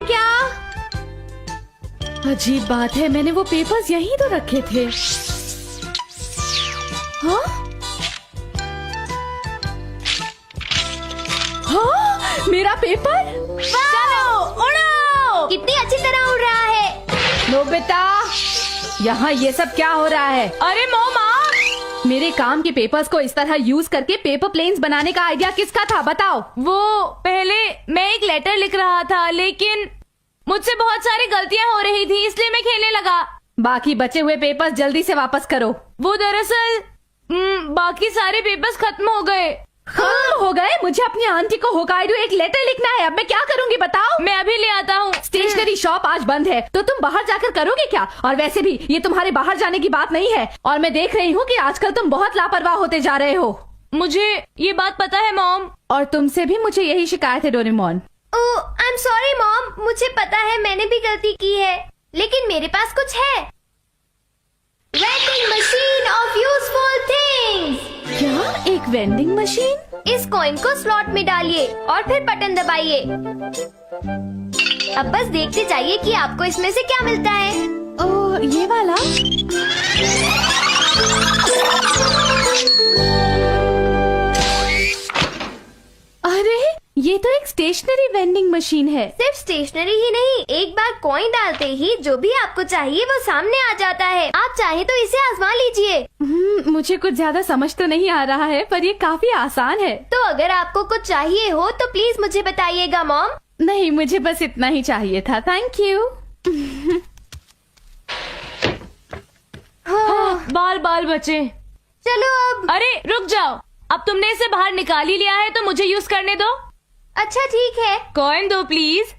क्या? अजीब बात है, मैंने वो पेपर्स यहीं तो रखे थे। हाँ? हाँ? मेरा पेपर? चलो उड़ो! कितनी अच्छी तरह उड़ रहा है। नोबिता, यहाँ ये सब क्या हो रहा है? अरे मोमा, मेरे काम के पेपर्स को इस तरह यूज करके पेपर प्लेन्स बनाने का आइडिया किसका था, बताओ? वो पहले मैं एक लेटर लिख रहा था, लेकिन मुझसे बहुत सारी गलतियाँ हो रही थी, इसलिए मैं खेलने लगा। बाकी बचे हुए पेपर्स जल्दी से वापस करो। वो दरअसल बाकी सारे पेपर्स खत्म हो गए। खत्म हो गए? मुझे अपनी आंटी को होकाइडो एक लेटर लिखना है, अब मैं क्या करूँगी बताओ? मैं अभी ले आता हूँ। स्टेशनरी शॉप आज बंद है, तो तुम बाहर जाकर करोगे क्या? और वैसे भी ये तुम्हारे बाहर जाने की बात नहीं है, और मैं देख रही हूँ कि आजकल तुम बहुत लापरवाह होते जा रहे हो। मुझे ये बात पता है मॉम। और तुमसे भी मुझे यही शिकायत है Doraemon. Oh, I am sorry mom, मुझे पता है मैंने भी गलती की है, लेकिन मेरे पास कुछ है। Vending machine of useful things. क्या? एक वेंडिंग मशीन? इस कॉइन को स्लॉट में डालिए और फिर बटन दबाइए। अब बस देखते जाइए कि आपको इसमें से क्या मिलता है। ओह, ये वाला? अरे, ये तो एक स्टेशनरी वेंडिंग मशीन है। सिर्फ स्टेशनरी ही नहीं, एक बार कॉइन डालते ही जो भी आपको चाहिए वो सामने आ जाता है। आप चाहे तो इसे आजमा लीजिए। मुझे कुछ ज्यादा समझ तो नहीं आ रहा है, पर ये काफी आसान है। तो अगर आपको कुछ चाहिए हो तो प्लीज मुझे बताइएगा मॉम। नहीं, मुझे बस इतना ही चाहिए था, थैंक यू। बाल बाल बचे। चलो अब। अरे रुक जाओ, अब तुमने इसे बाहर निकाल ही लिया है तो मुझे यूज करने दो। अच्छा ठीक है, कॉइन दो प्लीज।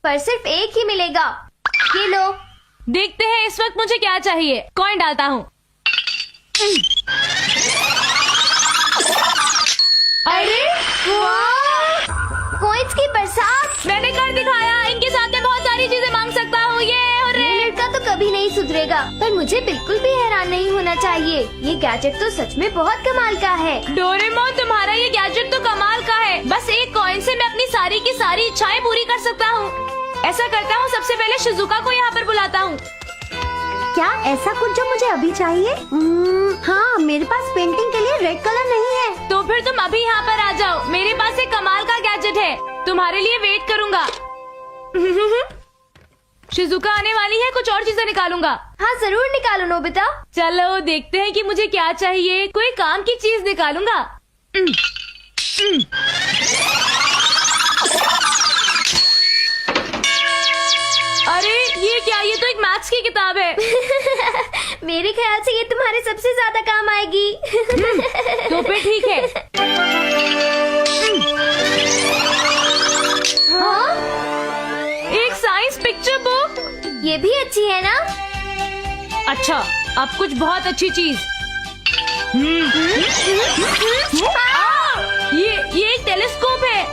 पर सिर्फ एक ही मिलेगा। ये लो। देखते हैं इस वक्त मुझे क्या चाहिए। कॉइन डालता हूँ। अरे कॉइन्स की बरसात। मैंने कर दिखाया, इनके साथ मैं बहुत सारी चीजें मांग सकता हूँ। ये लड़का तो कभी नहीं सुधरेगा, पर मुझे बिल्कुल भी हैरान नहीं होना चाहिए। ये गैजेट तो सच में बहुत कमाल का है। डोरेमोन, तुम्हारा ये गैजेट तो कमाल का है। बस एक कॉइन से मैं अपनी सारी की सारी इच्छाएं पूरी कर सकता हूँ। ऐसा करता हूँ, सबसे पहले शिजुका को यहाँ पर बुलाता हूँ। क्या ऐसा कुछ जो मुझे अभी चाहिए? हाँ, मेरे पास पेंटिंग के लिए रेड कलर नहीं है। तो फिर तुम अभी यहाँ पर आ जाओ, मेरे पास एक कमाल का गैजेट है, तुम्हारे लिए वेट करूँगा। शिजुका आने वाली है, कुछ और चीजें निकालूंगा। हाँ जरूर निकालो नोबिता। चलो देखते हैं कि मुझे क्या चाहिए। कोई काम की चीज निकालूंगा। अरे ये क्या? ये तो एक मैथ्स की किताब है। मेरे ख्याल से ये तुम्हारे सबसे ज्यादा काम आएगी। तो फिर ठीक है। हाँ? एक साइंस पिक्चर बुक। ये भी अच्छी है ना? अच्छा, अब कुछ बहुत अच्छी चीज। ये एक टेलीस्कोप है।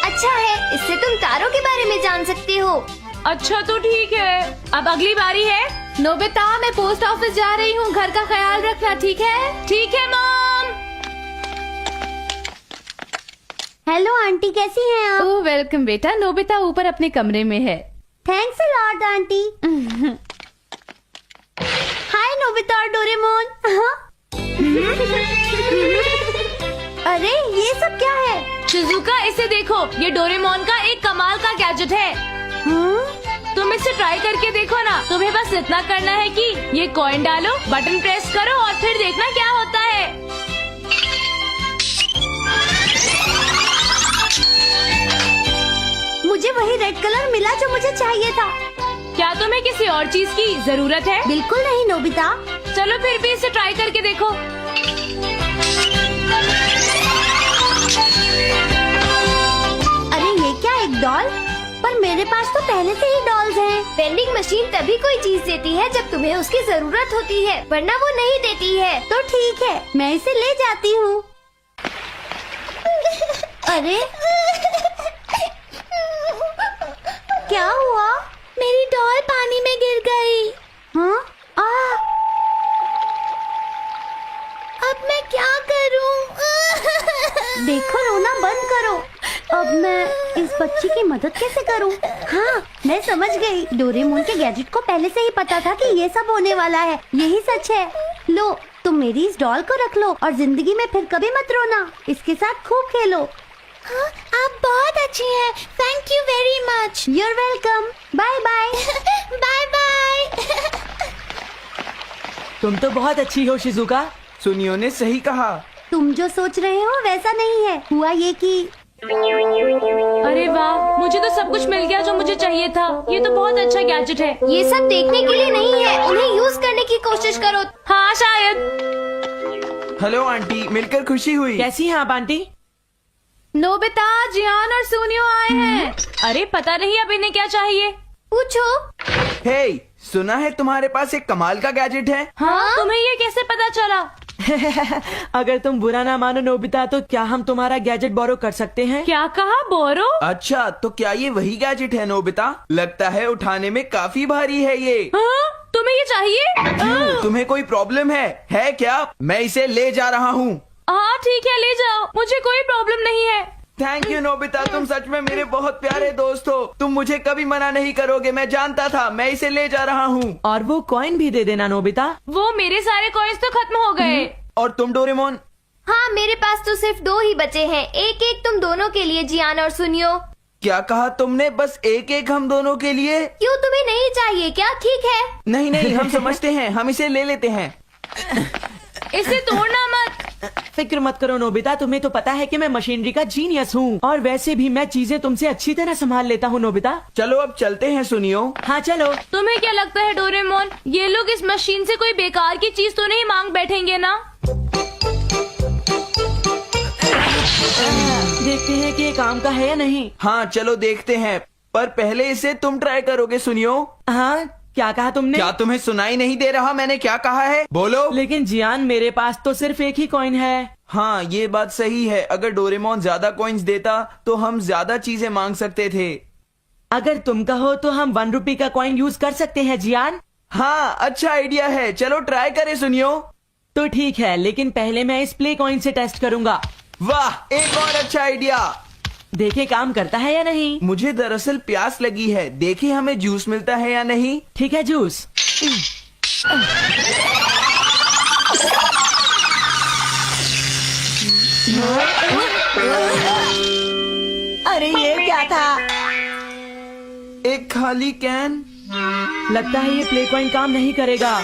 अच्छा है, इससे तुम तारों के बारे में जान सकते हो। अच्छा तो ठीक है, अब अगली बारी है। नोबिता, मैं पोस्ट ऑफिस जा रही हूँ, घर का ख्याल रखना, ठीक है? ठीक है मॉम। हेलो आंटी, कैसी हैं आप? ओह वेलकम बेटा। नोबिता ऊपर अपने कमरे में है। Thanks a lot aunty. Hi Nobita और डोरेमोन। अरे ये सब क्या है? शिजुका, इसे देखो, ये डोरेमोन का एक कमाल का गैजेट है। तुम इसे ट्राई करके देखो ना। तुम्हें बस इतना करना है कि ये कॉइन डालो, बटन प्रेस करो और फिर देखना क्या होता है। मुझे वही रेड कलर मिला जो मुझे चाहिए था। क्या तुम्हें किसी और चीज की जरूरत है? बिल्कुल नहीं नोबिता। चलो फिर भी इसे ट्राई करके देखो। अरे ये क्या, एक डॉल? पर मेरे पास तो पहले से ही डॉल्स हैं। वेंडिंग मशीन तभी कोई चीज देती है जब तुम्हें उसकी जरूरत होती है, वरना वो नहीं देती है। तो ठीक है, मैं इसे ले जाती हूँ। अरे क्या हुआ? मेरी डॉल पानी में गिर गई। हाँ? अब मैं क्या करूँ? देखो रोना बंद करो। अब मैं इस बच्ची की मदद कैसे करूँ? हाँ हाँ, मैं समझ गई। डोरेमोन के गैजेट को पहले से ही पता था कि ये सब होने वाला है। यही सच है। लो, तुम मेरी इस डॉल को रख लो और जिंदगी में फिर कभी मत रोना। इसके साथ खूब खेलो। हाँ, आप बहुत अच्छी हैं। Thank you very much. You're welcome. Bye bye. Bye bye. तुम तो बहुत अच्छी हो शिजुका। सुनियो ने सही कहा। तुम जो सोच रहे हो वैसा नहीं है। हुआ ये कि अरे वाह, मुझे तो सब कुछ मिल गया जो मुझे चाहिए था। ये तो बहुत अच्छा गैजेट है। ये सब देखने के लिए नहीं है, उन्हें यूज करने की कोशिश करो। हाँ शायद। हेलो आंटी, मिलकर खुशी हुई। कैसी हैं आप आंटी? नोबिता, जियान और सोनियो आए हैं। अरे पता नहीं अब इन्हें क्या चाहिए। पूछो। हे, सुना है तुम्हारे पास एक कमाल का गैजेट है। हाँ, तुम्हें ये कैसे पता चला? अगर तुम बुरा ना मानो नोबिता, तो क्या हम तुम्हारा गैजेट बोरो कर सकते हैं? क्या कहा, बोरो? अच्छा, तो क्या ये वही गैजेट है नोबिता? लगता है उठाने में काफी भारी है ये। हाँ, तुम्हें ये चाहिए? क्यों, तुम्हें कोई प्रॉब्लम है क्या? मैं इसे ले जा रहा हूँ। हाँ ठीक है, ले जाओ, मुझे कोई प्रॉब्लम नहीं है। थैंक यू नोबिता, तुम सच में मेरे बहुत प्यारे दोस्त हो। तुम मुझे कभी मना नहीं करोगे, मैं जानता था। मैं इसे ले जा रहा हूँ। और वो कॉइन भी दे देना नोबिता। वो मेरे सारे कॉइन्स तो खत्म हो गए। और तुम डोरेमोन? हाँ, मेरे पास तो सिर्फ 2 ही बचे हैं। एक एक तुम दोनों के लिए, जियान और सुनियो। क्या कहा तुमने? बस एक एक हम दोनों के लिए? क्यों, तुम्हें नहीं चाहिए क्या? ठीक है। नहीं नहीं, हम समझते हैं, हम इसे ले लेते हैं। इसे तोड़ना मत। फिक्र मत करो नोबिता, तुम्हें तो पता है कि मैं मशीनरी का जीनियस हूँ। और वैसे भी मैं चीजें तुमसे अच्छी तरह संभाल लेता हूँ नोबिता। चलो अब चलते हैं सुनियो। हाँ चलो। तुम्हें क्या लगता है डोरेमोन, ये लोग इस मशीन से कोई बेकार की चीज तो नहीं मांग बैठेंगे ना? देखते हैं कि ये काम का है या नहीं। हाँ चलो देखते हैं, पर पहले इसे तुम ट्राई करोगे सुनियो। हाँ, क्या कहा तुमने? क्या तुम्हें सुनाई नहीं दे रहा मैंने क्या कहा है? बोलो। लेकिन जियान, मेरे पास तो सिर्फ एक ही कॉइन है। हाँ ये बात सही है, अगर डोरेमोन ज्यादा कॉइन्स देता तो हम ज्यादा चीजें मांग सकते थे। अगर तुम कहो तो हम 1 रुपए का कॉइन यूज कर सकते हैं जियान। हाँ अच्छा आइडिया है, चलो ट्राई करें सुनियो। तो ठीक है, लेकिन पहले मैं इस प्ले कॉइन से टेस्ट करूंगा। वाह, एक और अच्छा आइडिया। देखे काम करता है या नहीं। मुझे दरअसल प्यास लगी है, देखे हमें जूस मिलता है या नहीं। ठीक है, जूस। अरे ये क्या था? एक खाली कैन। लगता है ये प्ले कॉइन काम नहीं करेगा,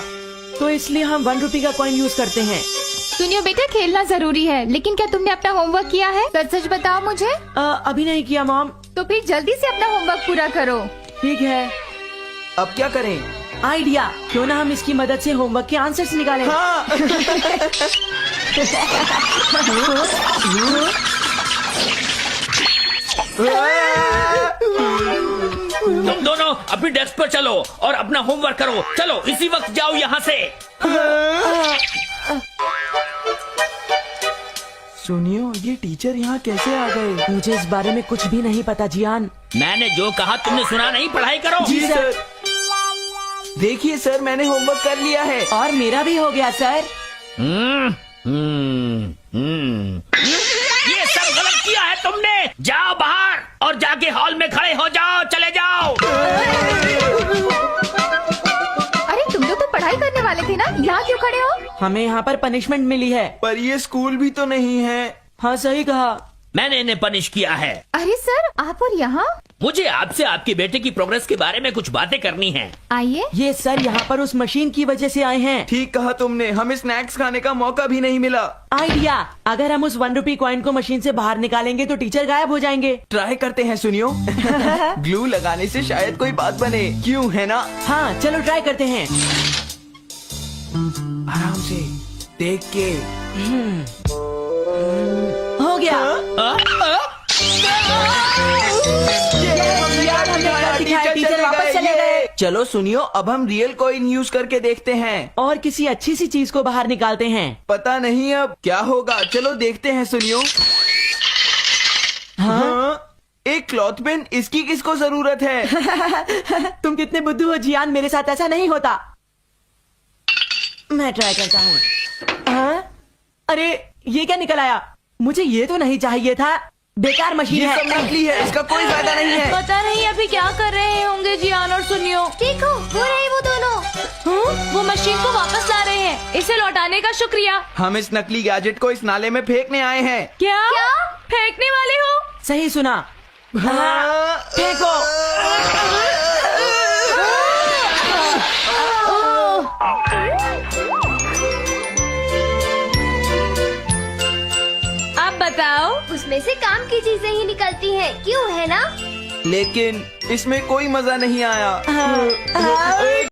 तो इसलिए हम 1 रुपए का कॉइन यूज करते हैं। सुनियो बेटा, खेलना जरूरी है, लेकिन क्या तुमने अपना होमवर्क किया है? सच सच बताओ मुझे। अभी नहीं किया मॉम। तो फिर जल्दी से अपना होमवर्क पूरा करो। ठीक है। अब क्या करें? आइडिया, क्यों ना हम इसकी मदद से होमवर्क के आंसर्स निकालें। हाँ। तुम दोनों अपनी डेस्क पर चलो और अपना होमवर्क करो। चलो इसी वक्त जाओ यहाँ से। सुनियो, ये टीचर यहाँ कैसे आ गए? मुझे इस बारे में कुछ भी नहीं पता जियान। मैंने जो कहा तुमने सुना नहीं? पढ़ाई करो। जी सर। देखिए सर, मैंने होमवर्क कर लिया है। और मेरा भी हो गया सर। ये सब गलत किया है तुमने। जाओ बाहर और जाके हॉल में खड़े हो जाओ। चले जाओ। अरे तुम लोग तो पढ़ाई करने वाले थे ना, यहाँ क्यों खड़े हो? हमें यहाँ पर पनिशमेंट मिली है। पर ये स्कूल भी तो नहीं है। हाँ सही कहा। मैंने इन्हें पनिश किया है। अरे सर, आप और यहाँ? मुझे आपसे आपके बेटे की प्रोग्रेस के बारे में कुछ बातें करनी है। आइए। ये सर यहाँ पर उस मशीन की वजह से आए हैं। ठीक कहा तुमने, हमें स्नैक्स खाने का मौका भी नहीं मिला। आइडिया, अगर हम उस 1 रुपए कॉइन को मशीन से बाहर निकालेंगे तो टीचर गायब हो जाएंगे। ट्राई करते हैं सुनियो। ग्लू लगाने से शायद कोई बात बने, क्यों है ना? हाँ चलो ट्राई करते हैं। आराम से देख के। हो गया। टीचर वापस चले गए। चलो सुनियो, अब हम रियल कॉइन यूज करके देखते हैं और किसी अच्छी सी चीज को बाहर निकालते हैं। पता नहीं अब क्या होगा, चलो देखते हैं सुनियो। हाँ, एक क्लॉथ पेन, इसकी किसको जरूरत है? तुम कितने बुद्धू हो जियान, मेरे साथ ऐसा नहीं होता। मैं ट्राई करता हूँ। हाँ? अरे ये क्या निकल आया? मुझे ये तो नहीं चाहिए था। बेकार मशीन ये है। सब नकली है, इसका कोई फायदा नहीं है। पता नहीं अभी क्या कर रहे होंगे जियान और सुनियो। देखो वो रहे वो दोनों। वो मशीन को वापस ला रहे हैं। इसे लौटाने का शुक्रिया। हम इस नकली गैजेट को इस नाले में फेंकने आए हैं। क्या फेंकने वाले हो? सही सुना। हाँ, फेंको। आप बताओ। उसमें से काम की चीजें ही निकलती हैं, क्यों है ना? लेकिन इसमें कोई मजा नहीं आया।